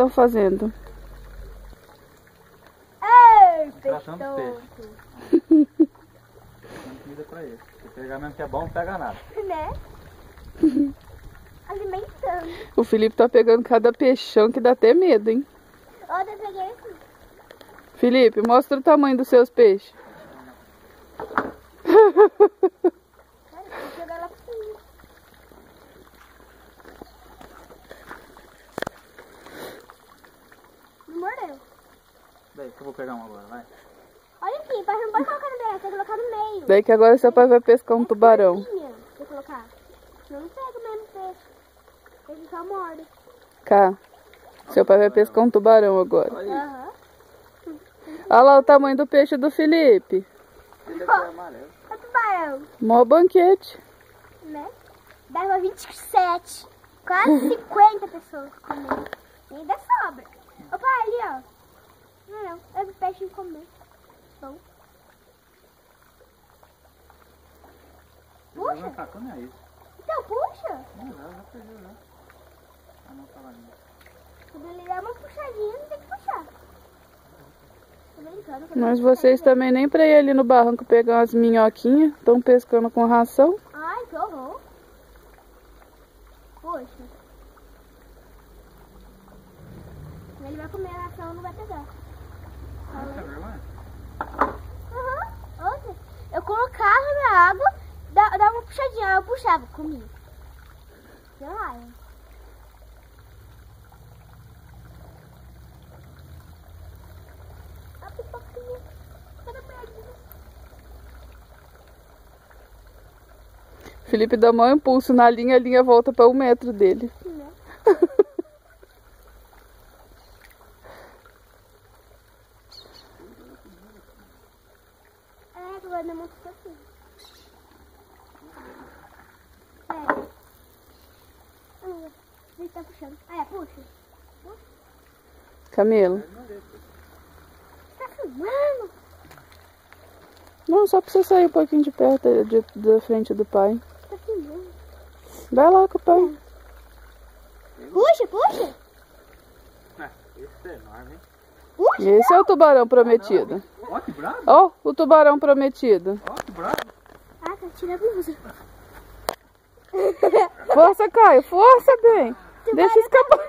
estão fazendo? Ei, Tratando os peixe. peixes. Dando comida pra eles. Se pegar mesmo que é bom, não pega nada. Né? Alimentando. O Felipe tá pegando cada peixão que dá até medo, hein? Outra eu peguei aqui. Felipe, mostra o tamanho dos seus peixes. Cara, vou jogar ela assim. Não mordeu. Daí que eu vou pegar um agora, vai. Olha aqui, pai, não pode colocar no meio, tem que colocar no meio. Daí que agora seu pai vai pescar um tubarão. Tem que colocar. Senão não pega mesmo peixe. Ele só morde. Cá. Seu pai vai pescar um tubarão agora. Aham. Olha lá o tamanho do peixe do Felipe. Ele é amarelo. É tubarão, Mó banquete. né? Dava 27. Quase 50 pessoas comendo. E ainda sobra. Opa, ali, ó. Não, é o peixe comer. Bom. Ele Puxa. não tá com isso. Então, puxa. Não, já perdeu já. Ah, não tá lá ainda. Quando ele dá uma puxadinha, não tem que puxar. Tô brincando. Mas vocês também nem pra ir ali no barranco pegar umas minhoquinhas. Estão pescando com ração. Ai, que horror. Poxa. Ele vai comer a ração, não vai pegar. Tá vergonha? Aham. Outra. Eu colocava na água, dava uma puxadinha, aí eu puxava, comia. Sei lá. A pipoquinha. Cadê a moedinha? Felipe dá maior impulso na linha, a linha volta para 1 metro dele. Né? É, agora não mostra assim. É. Ele tá puxando. Ah, é, puxa. Camila. Tá filmando? Não, só pra você sair um pouquinho de perto da frente do pai. Tá filmando. Vai lá com o pai. Puxa, puxa. Esse é enorme, hein? Puxa. Esse é o tubarão prometido. Ó, que bravo. Ó, o tubarão prometido. Ó, que bravo. Ah, tá tirando a blusa. Força, Caio, força bem. Deixa escapar.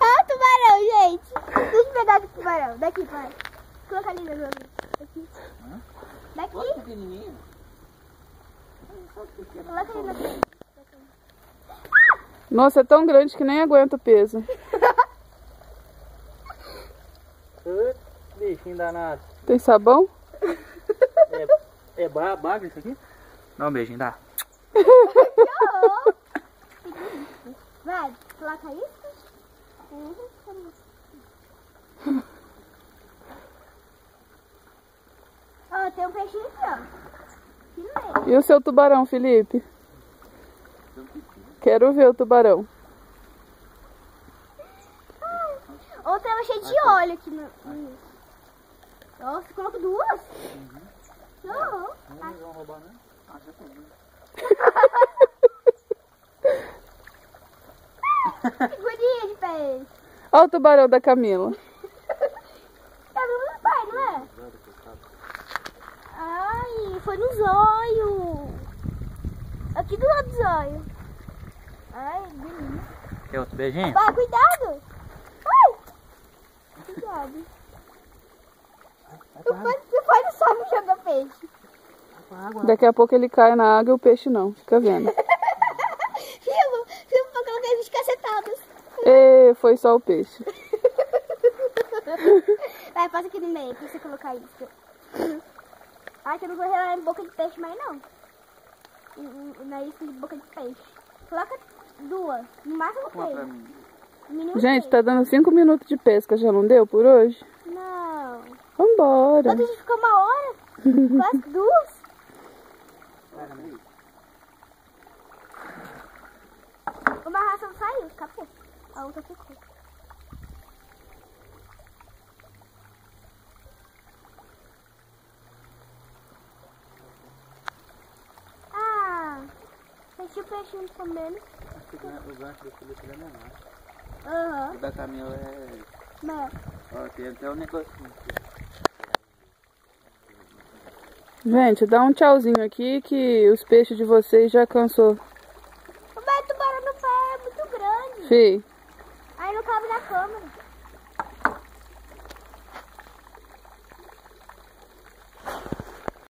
Ah, tubarão, gente. Deixa eu pegar do tubarão. Daqui, pai. Coloca ali na zona. Daqui. Daqui. Pequenininho. Coloca ali na frente. Nossa, é tão grande que nem aguenta o peso. Bichinho danado. Tem sabão? É baga isso aqui? Dá um beijinho, dá. Vai, coloca isso. Ó, tem um peixinho aqui, ó. Aqui no meio. E o seu tubarão, Felipe? Quero ver o tubarão. Ou tava cheio de óleo aqui no. Nossa, coloca duas? Não. Eles vão roubar, né? Ah, já tô vendo. Figurinha de peixe. Olha o tubarão da Camila. Tá no pai, não é? Ai, foi no zóio. Aqui do lado do zóio. Ai, delícia. Quer outro beijinho? Vai, cuidado. Ai. Cuidado. O pai não sabe jogar peixe. Daqui a pouco ele cai na água e o peixe não. Fica vendo. Filma pra colocar eles cacetados. E foi só o peixe. Vai, passa aqui no meio pra você colocar isso. Ai, que eu não vou relar em boca de peixe mais não. Não é isso de boca de peixe. Coloca duas, no máximo Uma pra três. mim. Mínimo Gente, três. tá dando 5 minutos de pesca. Já não deu por hoje? Não. Vambora. Ontem a gente ficou 1 hora, quase 2. Uma ração saiu, escapou. A outra ficou. Ah, senti o peixinho comendo. O gancho do Felipe é menor. Aham. O da Camila é... Não. Ó, tem até um negocinho aqui. Gente, dá um tchauzinho aqui que os peixes de vocês já cansou. O tubarão no pé é muito grande. Fih. Aí não cabe na câmera.